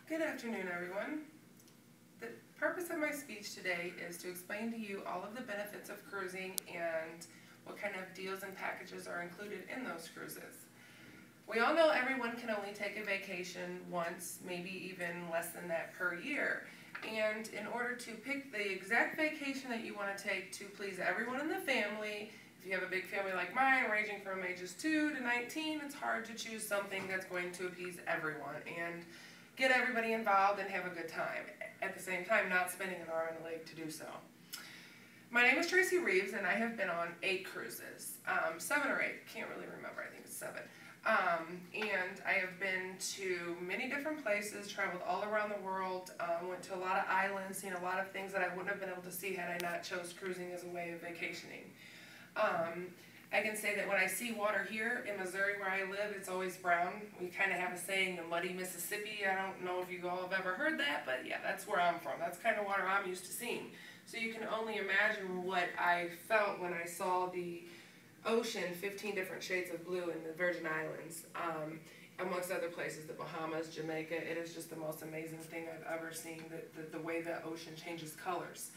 Good afternoon, everyone. The purpose of my speech today is to explain to you all of the benefits of cruising and what kind of deals and packages are included in those cruises. We all know everyone can only take a vacation once, maybe even less than that per year. And in order to pick the exact vacation that you want to take to please everyone in the family, if you have a big family like mine, ranging from ages 2 to 19, it's hard to choose something that's going to appease everyone and get everybody involved and have a good time. At the same time, not spending an arm and a leg to do so. My name is Tracy Reeves, and I have been on 8 cruises. 7 or 8, can't really remember, I think it's 7. And I have been to many different places, traveled all around the world, went to a lot of islands, seen a lot of things that I wouldn't have been able to see had I not chose cruising as a way of vacationing. I can say that when I see water here in Missouri where I live, it's always brown. We kind of have a saying, the muddy Mississippi. I don't know if you all have ever heard that, but yeah, that's where I'm from. That's kind of water I'm used to seeing. So you can only imagine what I felt when I saw the ocean, 15 different shades of blue in the Virgin Islands, amongst other places, the Bahamas, Jamaica. It is just the most amazing thing I've ever seen, the way the ocean changes colors.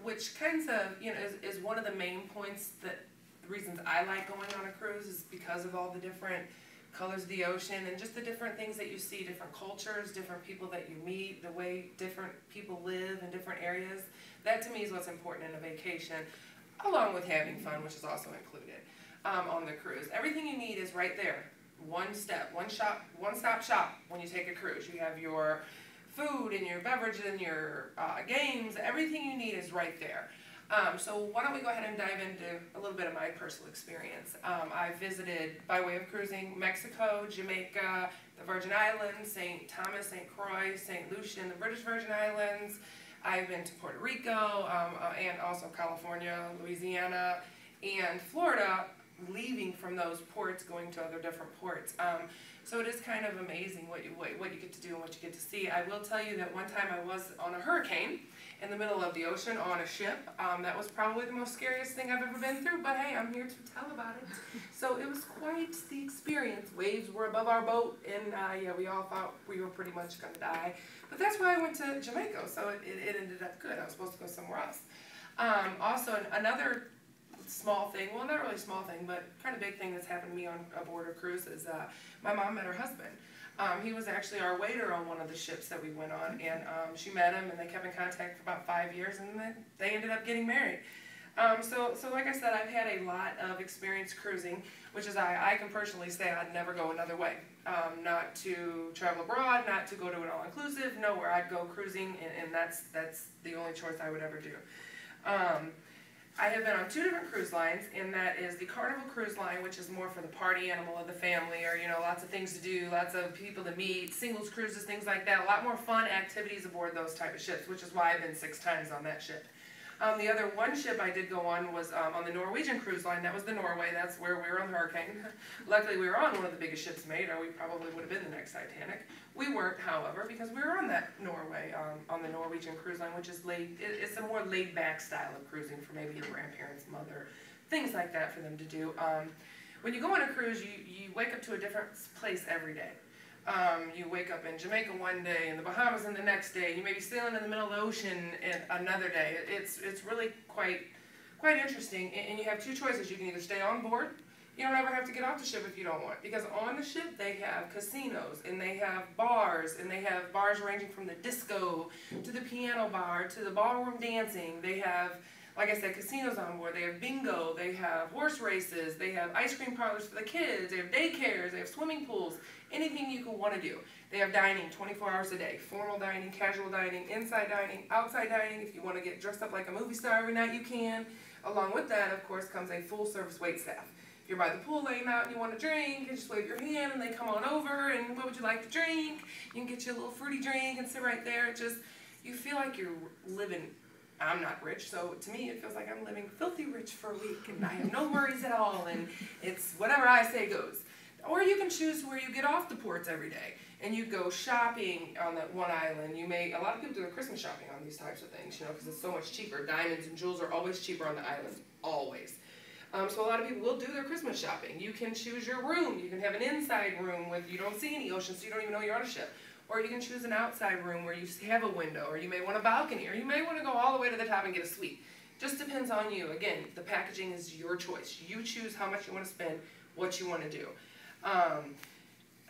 Which kinds of, is one of the main points that the reasons I like going on a cruise is because of all the different colors of the ocean and just the different things that you see, different cultures, different people that you meet, the way different people live in different areas. That to me is what's important in a vacation, along with having fun, which is also included on the cruise. Everything you need is right there. One stop shop when you take a cruise. You have your food and your beverage and your games. Everything you need is right there. So why don't we go ahead and dive into a little bit of my personal experience. I visited, by way of cruising, Mexico, Jamaica, the Virgin Islands, St. Thomas, St. Croix, St. Lucia, and the British Virgin Islands. I've been to Puerto Rico and also California, Louisiana, and Florida, leaving from those ports, going to other different ports. So it is kind of amazing what you get to do and what you get to see. I will tell you that one time I was on a hurricane in the middle of the ocean on a ship. That was probably the most scariest thing I've ever been through, but hey, I'm here to tell about it. So it was quite the experience. Waves were above our boat, and yeah, we all thought we were pretty much going to die. But that's why I went to Jamaica, so it ended up good. I was supposed to go somewhere else. Also, another small thing, well, not really small thing, but kind of big thing that's happened to me on aboard a cruise is my mom met her husband. He was actually our waiter on one of the ships that we went on, and she met him, and they kept in contact for about 5 years, and then they ended up getting married. So like I said, I've had a lot of experience cruising, which is I can personally say I'd never go another way. Not to travel abroad, not to go to an all-inclusive, nowhere. I'd go cruising, and that's the only choice I would ever do. I have been on 2 different cruise lines, and that is the Carnival Cruise Line, which is more for the party animal of the family, or lots of things to do, lots of people to meet, singles cruises, things like that. A lot more fun activities aboard those type of ships, which is why I've been 6 times on that ship. The other one ship I did go on was on the Norwegian Cruise Line. That was the Norway. That's where we were on the hurricane. Luckily, we were on one of the biggest ships made, or we probably would have been the next Titanic. We weren't, however, because we were on that Norway, on the Norwegian Cruise Line, which is it's a more laid-back style of cruising for maybe your grandparents, mother, things like that for them to do. When you go on a cruise, you wake up to a different place every day. You wake up in Jamaica one day, in the Bahamas and the next day. You may be sailing in the middle of the ocean another day. It's really quite interesting. And you have 2 choices. You can either stay on board. You don't ever have to get off the ship if you don't want. Because on the ship they have casinos, and they have bars, and they have bars ranging from the disco to the piano bar to the ballroom dancing. They have, like I said, casinos on board. They have bingo, they have horse races, they have ice cream parlors for the kids, they have daycares, they have swimming pools, anything you could want to do. They have dining 24 hours a day, formal dining, casual dining, inside dining, outside dining. If you want to get dressed up like a movie star every night, you can. Along with that, of course, comes a full-service wait staff. If you're by the pool laying out and you want a drink, you just wave your hand and they come on over, and what would you like to drink? You can get you a little fruity drink and sit right there. You feel like you're living. I'm not rich, so to me it feels like I'm living filthy rich for a week, and I have no worries at all, and it's whatever I say goes. Or you can choose where you get off the ports every day, and you go shopping on that one island. A lot of people do their Christmas shopping on these types of things, because it's so much cheaper. Diamonds and jewels are always cheaper on the islands, always. So a lot of people will do their Christmas shopping. You can choose your room. You can have an inside room with you don't see any ocean, so you don't even know you're on a ship. Or you can choose an outside room where you have a window, or you may want a balcony, or you may want to go all the way to the top and get a suite. Just depends on you. Again, the packaging is your choice. You choose how much you want to spend, what you want to do.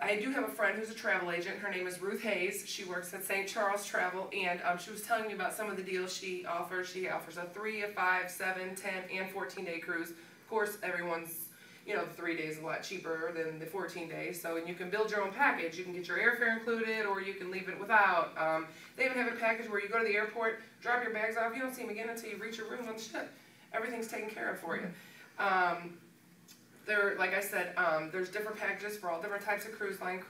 I do have a friend who's a travel agent. Her name is Ruth Hayes. She works at St. Charles Travel, and she was telling me about some of the deals she offers. She offers a 3, a 5, 7, 10, and 14-day cruise. Of course, everyone's, the 3 days is a lot cheaper than the 14 days. So, and you can build your own package. You can get your airfare included, or you can leave it without. They even have a package where you go to the airport, drop your bags off. You don't see them again until you reach your room on the ship. Everything's taken care of for you. Like I said, there's different packages for all different types of cruise line.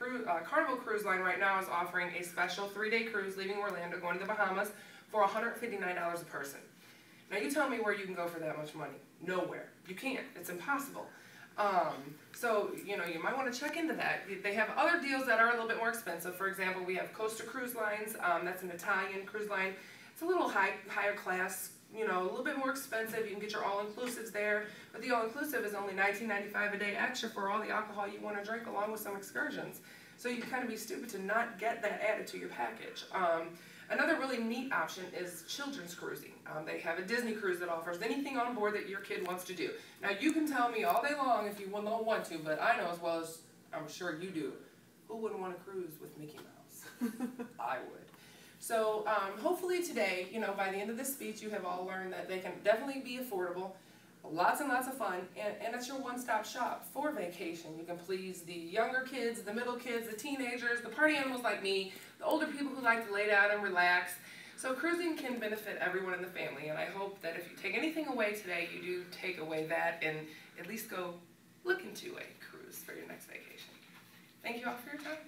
Carnival Cruise Line right now is offering a special 3-day cruise leaving Orlando, going to the Bahamas for $159 a person. Now you tell me where you can go for that much money. Nowhere. You can't. It's impossible. So, you might want to check into that. They have other deals that are a little bit more expensive. For example, we have Costa Cruise Lines. That's an Italian cruise line. It's a little higher class, a little bit more expensive. You can get your all-inclusives there, but the all-inclusive is only $19.95 a day extra for all the alcohol you want to drink, along with some excursions. So you'd kind of be stupid to not get that added to your package. Another really neat option is children's cruising. They have a Disney cruise that offers anything on board that your kid wants to do. Now you can tell me all day long if you don't want to, but I know as well as I'm sure you do, who wouldn't want to cruise with Mickey Mouse? I would. So hopefully today, by the end of this speech, you have all learned that they can definitely be affordable, lots and lots of fun, and it's your one-stop shop for vacation. You can please the younger kids, the middle kids, the teenagers, the party animals like me, the older people who like to lay down and relax. So cruising can benefit everyone in the family, and I hope that if you take anything away today, you do take away that and at least go look into a cruise for your next vacation. Thank you all for your time.